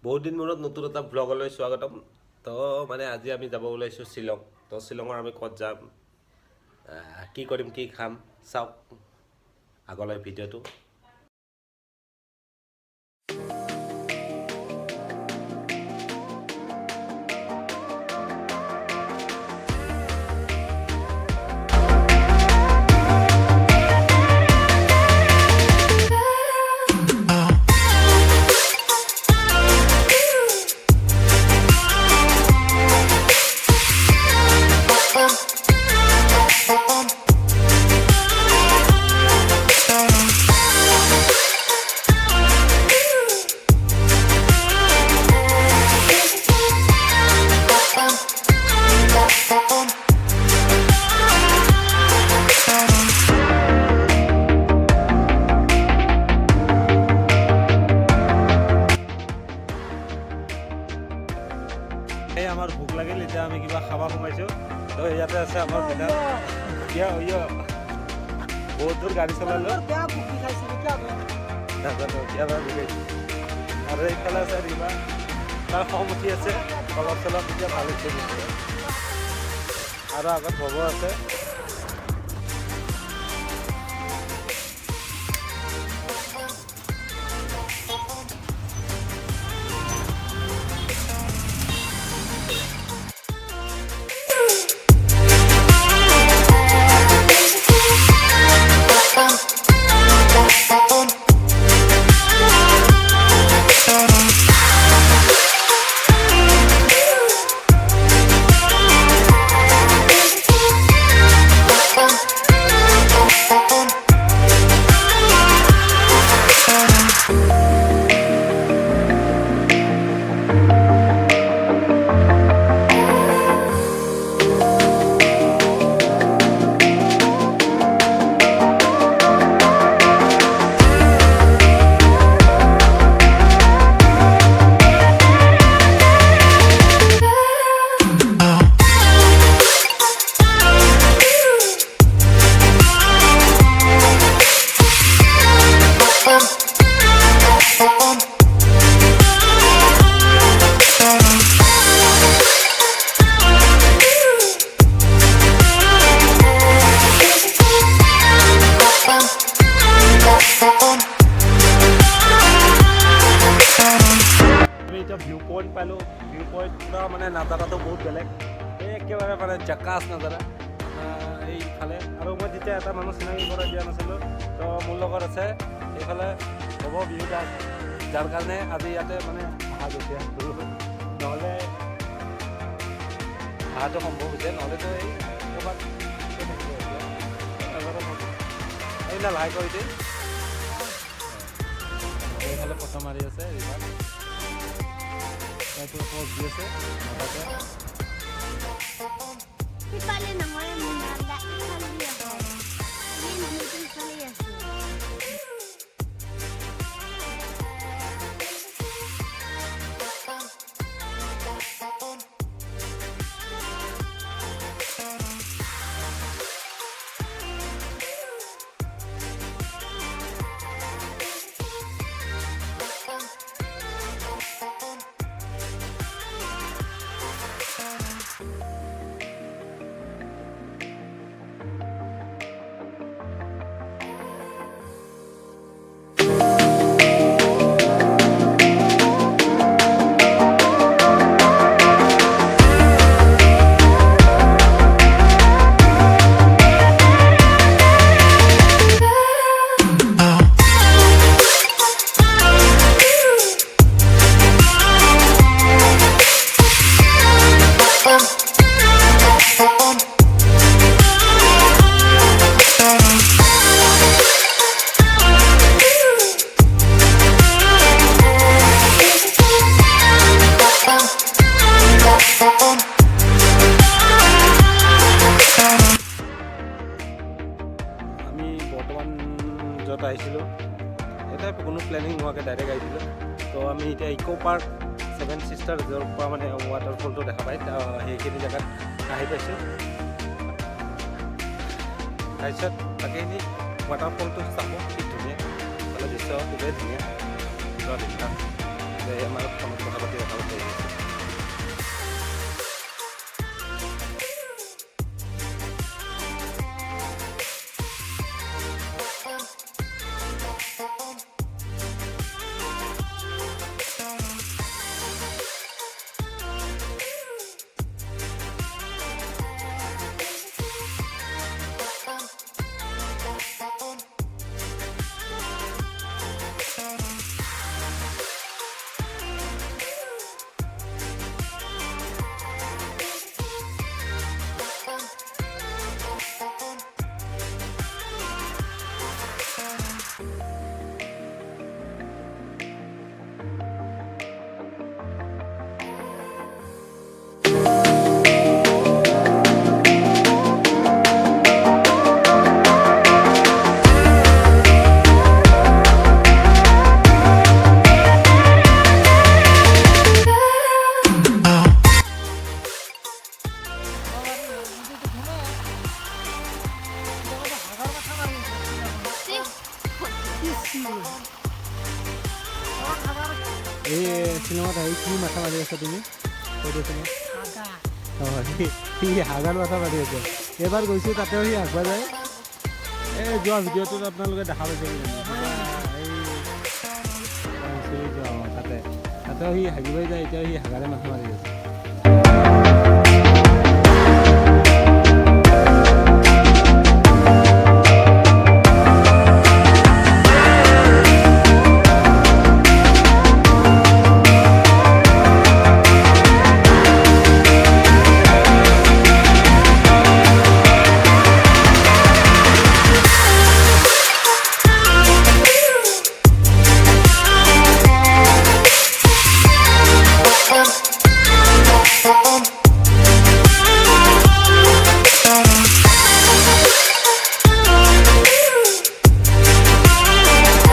বহুত দিন মূৰত নতুন এটা ব্লগলৈ স্বাগতম। তো মানে আজি আমি যাব ওলাইছোঁ শ্বিলং। তো শ্বিলঙৰ আমি ক'ত যাম, কি কৰিম, কি খাম, চাওক আগলৈ ভিডিঅ'টো। এই আমাৰ ভোক লাগিল, এতিয়া আমি কিবা খাব সোমাইছোঁ। তো ইয়াতে আছে আমাৰ পিতা বহুত দূৰ গাড়ী চলালোঁ, আৰু এইফালে আছে ৰিবা, তাৰ খং উঠি আছে অলপ চলপ, এতিয়া ভাল হৈছে আৰু আগত ভৱ আছে। ভিউ পইণ্ট পালোঁ। ভিউ পইণ্ট পূৰা মানে নাজাৰাটো বহুত বেলেগ, একেবাৰে মানে জাকাচ নাজাৰা এইফালে। আৰু মই যেতিয়া এটা মানুহ চিনাকি কৰাই দিয়া নাছিলোঁ, তো মোৰ লগত আছে এইফালে হ'ব বিহু দাস, যাৰ কাৰণে আজি ইয়াতে মানে অহা গৈছে, নহ'লে অহাটো সম্ভৱ হৈছে, নহ'লেতো এই ক'ৰবাত এইবিলাক লাহে কৰি দিম। এইফালে ফটো মাৰি আছে ৰিভাৰ, পোজ দি আছে ইফালে নহয়, ইফালে আছে। য'ত আহিছিলোঁ এটা কোনো প্লেনিং নোহোৱাকৈ ডাইৰেক্ট আহিছিলোঁ। তো আমি এতিয়া ইকো পাৰ্ক 7 ছিষ্টাৰ য'ৰ পৰা মানে ৱাটাৰফলটো দেখা পায়, সেইখিনি জেগাত আহি পাইছোঁ। তাৰপিছত বাকীখিনি ৱাটাৰফলটো চাব, কি ধুনীয়া দৃশ্য, খুবেই ধুনীয়া। আমাৰ শ্বিলঙত আহি কি মাথা মাৰি আছা তুমি কৈ দিছোঁনে সি হাগাৰ মাথা মাৰি আছে এবাৰ গৈছোঁ তাতেও সি হাগবা যায় এই যোৱা ভিডিঅ'টোত আপোনালোকে দেখা পাইছে এই তাতেও সি হাগিবই যায় এতিয়াও সি হাগাৰে মাথা মাৰি আছে